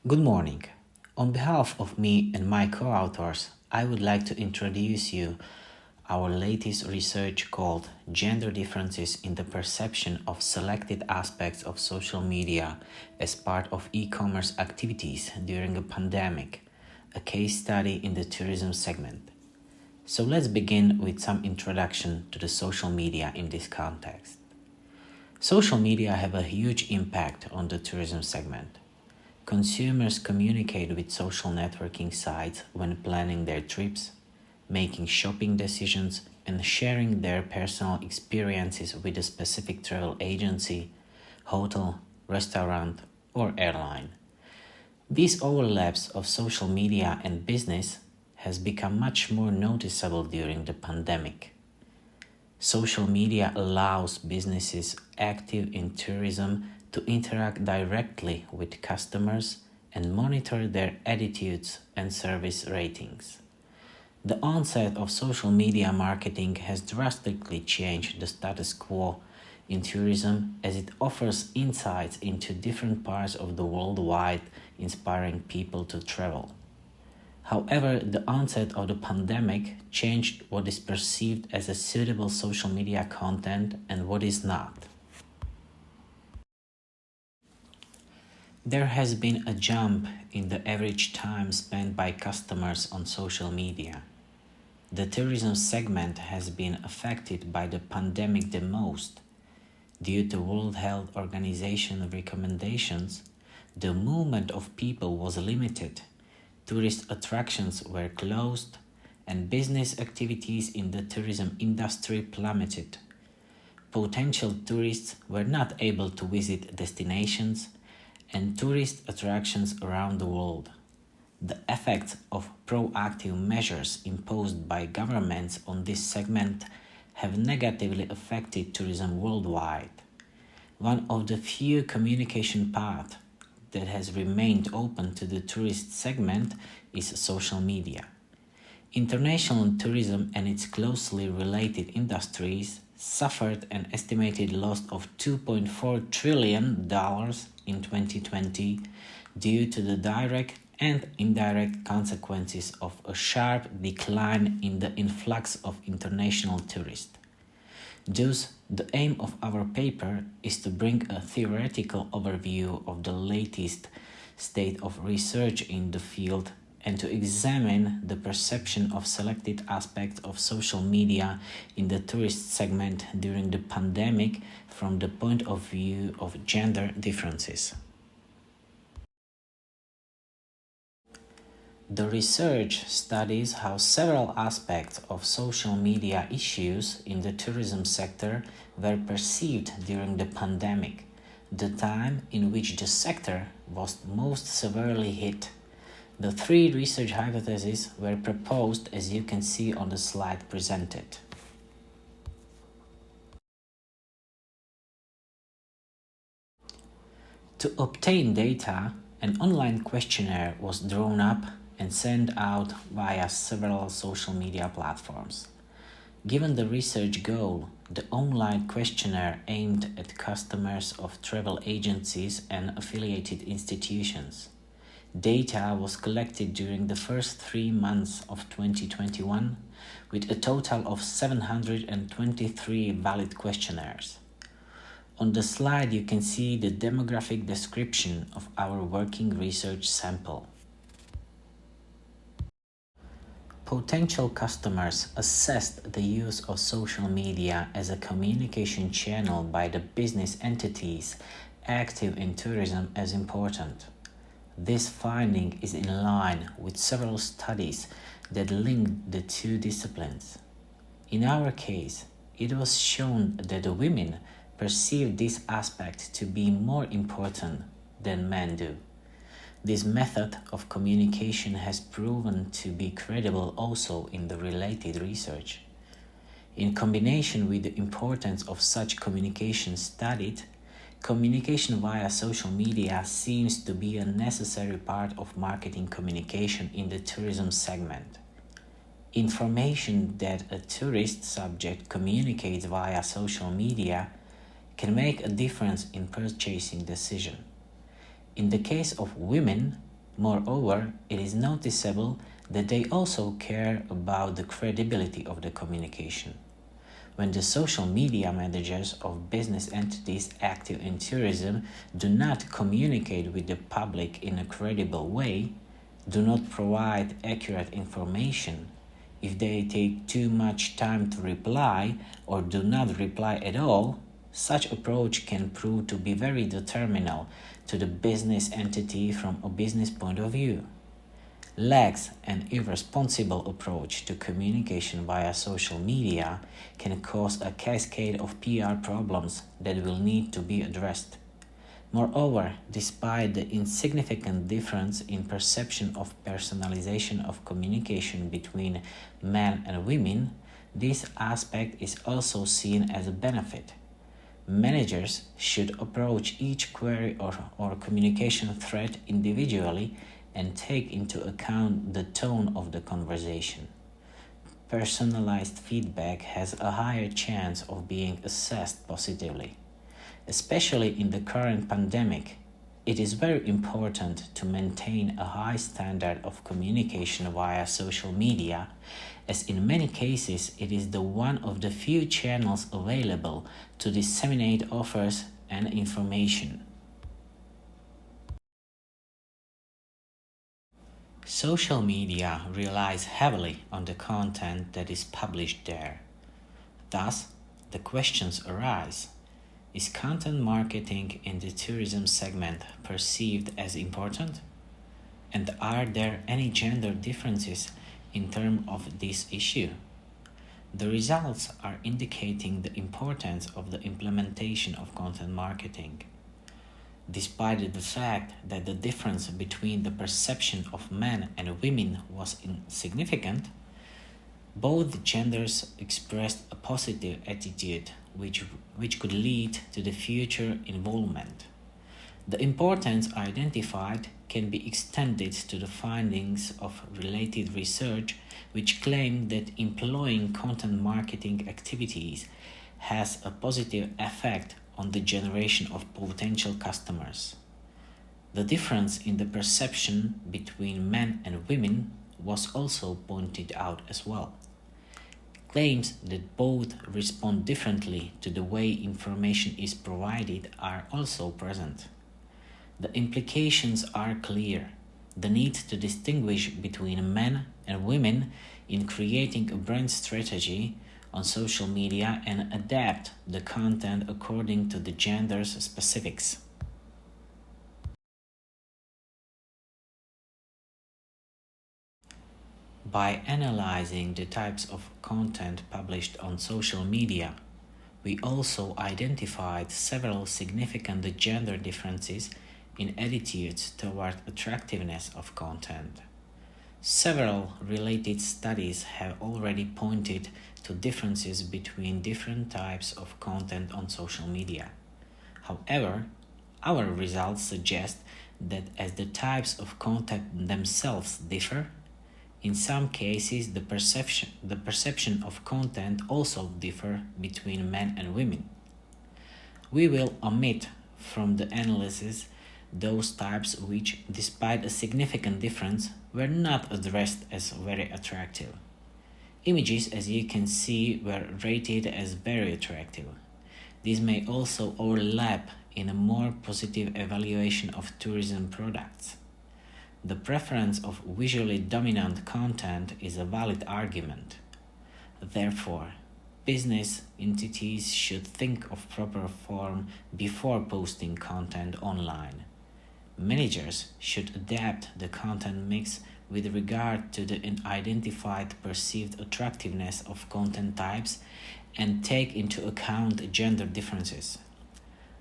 Good morning. On behalf of me and my co-authors, I would like to introduce you our latest research called Gender Differences in the Perception of Selected Aspects of Social Media as Part of E-commerce Activities During a Pandemic, a case study in the tourism segment. So let's begin with some introduction to the social media in this context. Social media have a huge impact on the tourism segment. Consumers communicate with social networking sites when planning their trips, making shopping decisions, and sharing their personal experiences with a specific travel agency, hotel, restaurant, or airline. These overlaps of social media and business has become much more noticeable during the pandemic. Social media allows businesses active in tourism to interact directly with customers and monitor their attitudes and service ratings. The onset of social media marketing has drastically changed the status quo in tourism as it offers insights into different parts of the world wide, inspiring people to travel. However, the onset of the pandemic changed what is perceived as a suitable social media content and what is not. There has been a jump in the average time spent by customers on social media. The tourism segment has been affected by the pandemic the most. Due to World Health Organization recommendations, the movement of people was limited. Tourist attractions were closed, and business activities in the tourism industry plummeted. Potential tourists were not able to visit destinations and tourist attractions around the world. The effects of proactive measures imposed by governments on this segment have negatively affected tourism worldwide. One of the few communication paths that has remained open to the tourist segment is social media. International tourism and its closely related industries suffered an estimated loss of $2.4 trillion in 2020 due to the direct and indirect consequences of a sharp decline in the influx of international tourists. Thus, the aim of our paper is to bring a theoretical overview of the latest state of research in the field and to examine the perception of selected aspects of social media in the tourist segment during the pandemic from the point of view of gender differences. The research studies how several aspects of social media issues in the tourism sector were perceived during the pandemic, the time in which the sector was most severely hit. The three research hypotheses were proposed as you can see on the slide presented. To obtain data, an online questionnaire was drawn up and sent out via several social media platforms. Given the research goal, the online questionnaire aimed at customers of travel agencies and affiliated institutions. Data was collected during the first 3 months of 2021 with a total of 723 valid questionnaires. On the slide you can see the demographic description of our working research sample. Potential customers assessed the use of social media as a communication channel by the business entities active in tourism as important. This finding is in line with several studies that link the two disciplines. In our case, it was shown that the women perceive this aspect to be more important than men do. This method of communication has proven to be credible also in the related research. In combination with the importance of such communication studied, communication via social media seems to be a necessary part of marketing communication in the tourism segment. Information that a tourist subject communicates via social media can make a difference in purchasing decision. In the case of women, Moreover, it is noticeable that they also care about the credibility of the communication. When the social media managers of business entities active in tourism do not communicate with the public in a credible way, do not provide accurate information, if they take too much time to reply or do not reply at all, such approach can prove to be very detrimental to the business entity from a business point of view. Lax and irresponsible approach to communication via social media can cause a cascade of PR problems that will need to be addressed. Moreover, despite the insignificant difference in perception of personalization of communication between men and women, this aspect is also seen as a benefit. Managers should approach each query or communication thread individually and take into account the tone of the conversation. Personalized feedback has a higher chance of being assessed positively. Especially in the current pandemic, it is very important to maintain a high standard of communication via social media, as in many cases it is the one of the few channels available to disseminate offers and information. Social media relies heavily on the content that is published there. Thus, the questions arise: is content marketing in the tourism segment perceived as important? And are there any gender differences in terms of this issue? The results are indicating the importance of the implementation of content marketing. Despite the fact that the difference between the perception of men and women was insignificant, both genders expressed a positive attitude which could lead to the future involvement. The importance identified can be extended to the findings of related research which claim that employing content marketing activities has a positive effect on the generation of potential customers. The difference in the perception between men and women was also pointed out as well. Claims that both respond differently to the way information is provided are also present. The implications are clear. The need to distinguish between men and women in creating a brand strategy on social media and adapt the content according to the gender's specifics. By analyzing the types of content published on social media, we also identified several significant gender differences in attitudes toward attractiveness of content. Several related studies have already pointed to differences between different types of content on social media. However, our results suggest that as the types of content themselves differ, in some cases the perception of content also differ between men and women. We will omit from the analysis those types which, despite a significant difference, were not addressed as very attractive. Images, as you can see, were rated as very attractive. These may also overlap in a more positive evaluation of tourism products. The preference of visually dominant content is a valid argument. Therefore, business entities should think of proper form before posting content online. Managers should adapt the content mix with regard to the identified perceived attractiveness of content types and take into account gender differences.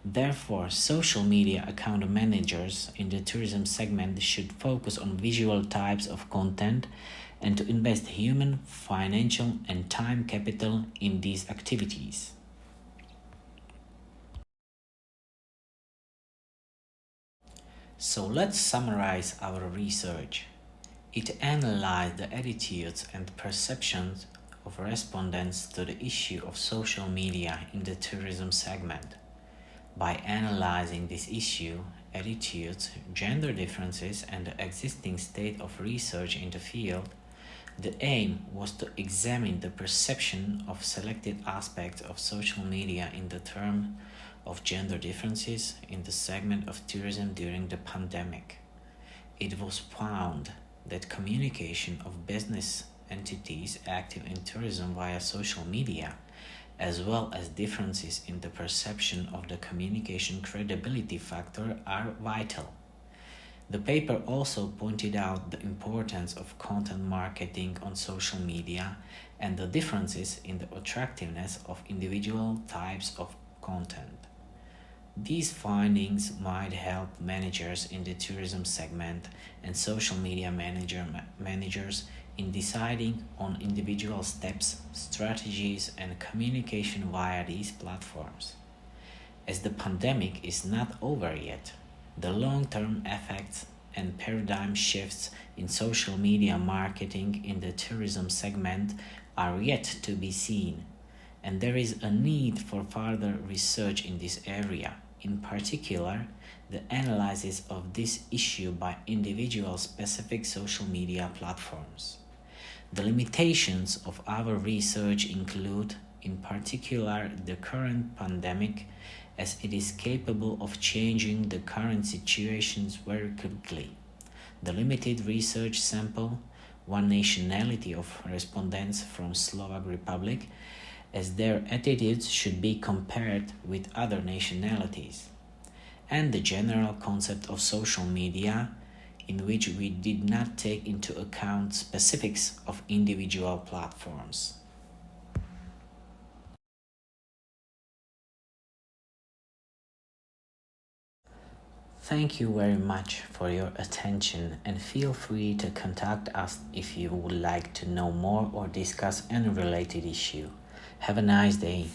Therefore, social media account managers in the tourism segment should focus on visual types of content and to invest human, financial, and time capital in these activities. So let's summarize our research. It analyzed the attitudes and perceptions of respondents to the issue of social media in the tourism segment. By analyzing this issue attitudes, gender differences, and the existing state of research in the field, the aim was to examine the perception of selected aspects of social media in the term of gender differences in the segment of tourism during the pandemic. It was found that communication of business entities active in tourism via social media, as well as differences in the perception of the communication credibility factor, are vital. The paper also pointed out the importance of content marketing on social media and the differences in the attractiveness of individual types of content. These findings might help managers in the tourism segment and social media managers in deciding on individual steps, strategies, and communication via these platforms. As the pandemic is not over yet, the long-term effects and paradigm shifts in social media marketing in the tourism segment are yet to be seen, and there is a need for further research in this area, in particular, the analysis of this issue by individual specific social media platforms. The limitations of our research include, in particular, the current pandemic, as it is capable of changing the current situations very quickly. The limited research sample, one nationality of respondents from Slovak Republic, as their attitudes should be compared with other nationalities, and the general concept of social media, in which we did not take into account specifics of individual platforms. Thank you very much for your attention, and feel free to contact us if you would like to know more or discuss any related issue. Have a nice day.